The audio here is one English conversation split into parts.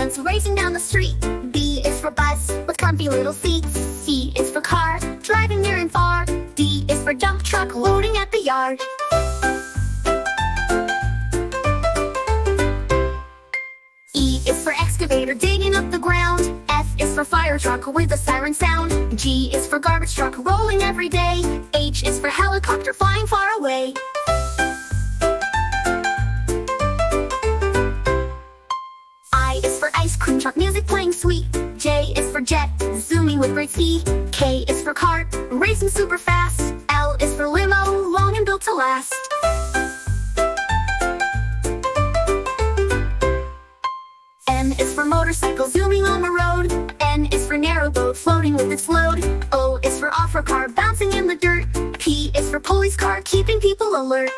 ambulance racing down the street. B is for bus with comfy little seats. C is for car driving near and far. D is for dump truck loading at the yard. E is for excavator digging up the ground. F is for fire truck with a siren sound. G is for garbage truck rolling every day. H is for helicopter flying far away. I is for ice cream truck music playing sweet. J is for jet zooming with great speed. K is for cart racing super fast. L is for limo long and built to last. M is for motorcycle zooming on the road. N is for narrow boat floating with its load. O is for off-road car bouncing in the dirt. P is for police car keeping people alert.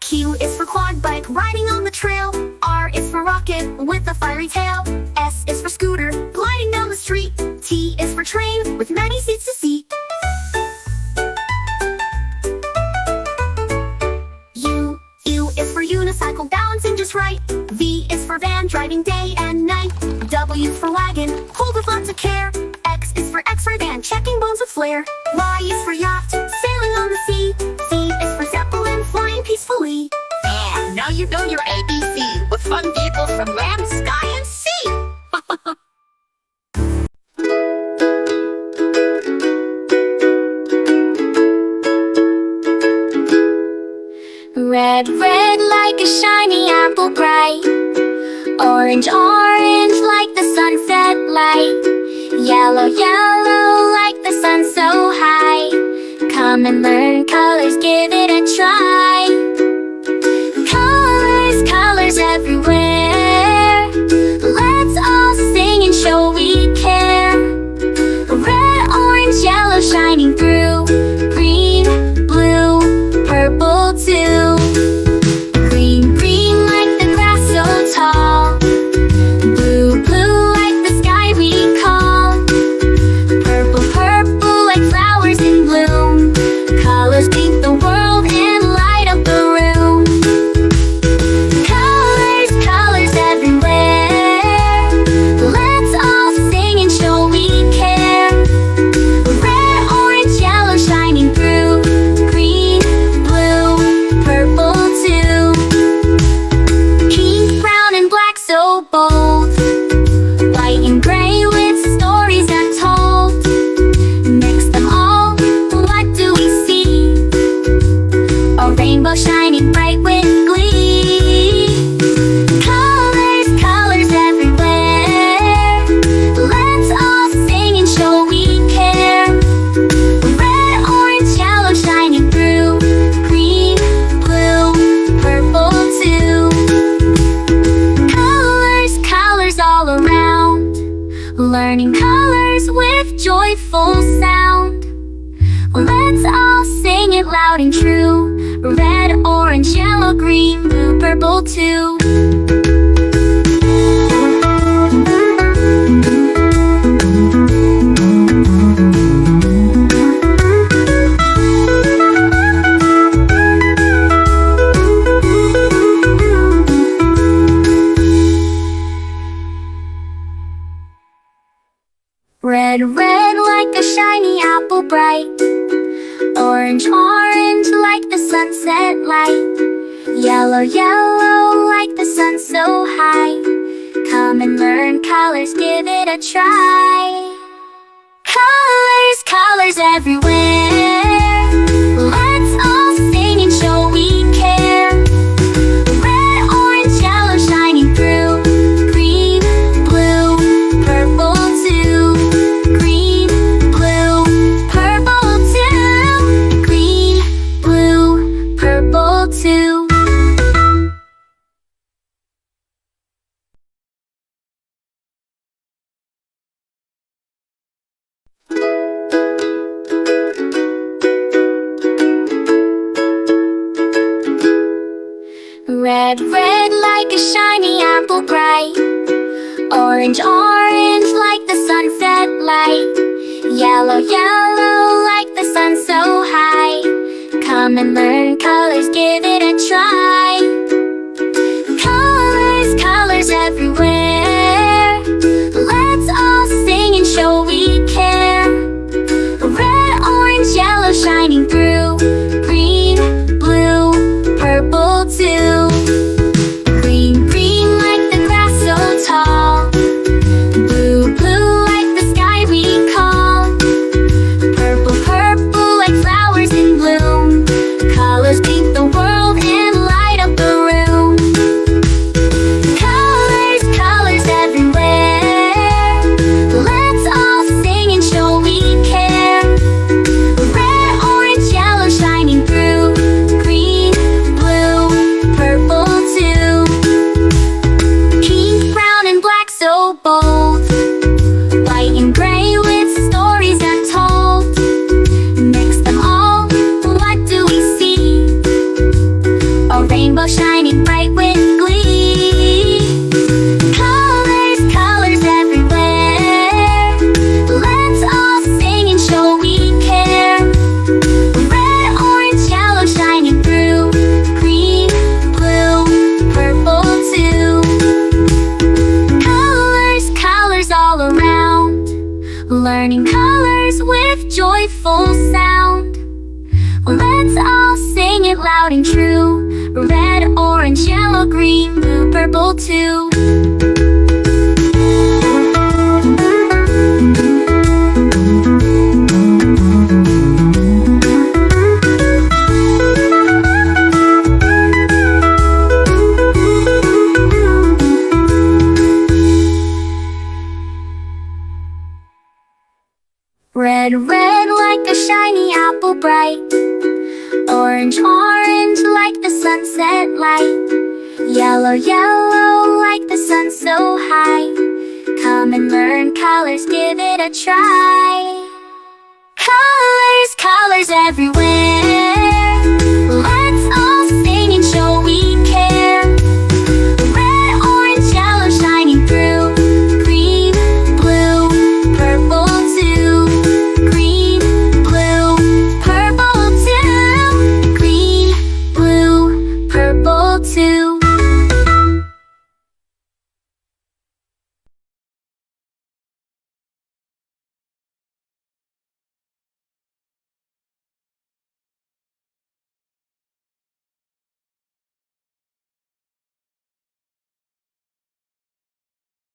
Q is for quad bike riding on the trail. R is for rocket with a fiery tail. S is for scooter gliding down the street. T is for train with many seats to seat. U is for unicycle balancing just right. V is for van driving day and night. W is for wagon pulled with lots of care. X is for X-ray van checking bones with flair. Y is for yacht sailing on the sea. Z is for zeppelin flying peacefully. And now you know your ABC with fun vehicles from land, sky, and sea. Red, red like a shiny apple bright. Orange, orange like the sunset light. Yellow, yellow like the sun so high. Come and learn colors, give it a try. Colors, colors everywhere. Let's all sing and show we care. Red, orange, yellow shining through. Green, blue, purple too. Green, green like the grass so tall. Blue, blue like the sky we call. Purple, purple like flowers in bloom. Colors paint the world and light up the room. Colors, colors everywhere. Let's all sing and show we care. Red, orange, yellow shining through. Green, blue, purple too. Pink, brown and black so bold. White and gray with stories untold. Mix them all, what do we see? A rainbow shining bright with glee. Colors, colors everywhere. Let's all sing and show we care. Red, orange, yellow shining through. Green, blue, purple too. Colors, colors all around. Learning colors with joyful sound. Let's all sing it loud and true. Red, orange, yellow, green, blue, purple too. Red, red like a shiny apple bright. Orange, orange like the sunset light. Yellow, yellow like the sun so high. Come and learn colors, give it a try. Colors, colors everywhere. Let's all sing and show we care. Red, orange, yellow shining through. Green, blue, purple too. Green, blue, purple too. Green, blue, purple too. Red, red like a shiny apple bright. Orange, orange like the sunset light. Yellow, yellow like the sun so high. Come and learn colors, give it a try. with joyful sound. Let's all sing it loud and true. Red, orange, yellow, green, blue, purple too. Red, red like a shiny apple bright. Orange, orange like the sunset light. Yellow, yellow like the sun so high. Come and learn colors, give it a try. Colors, colors everywhere.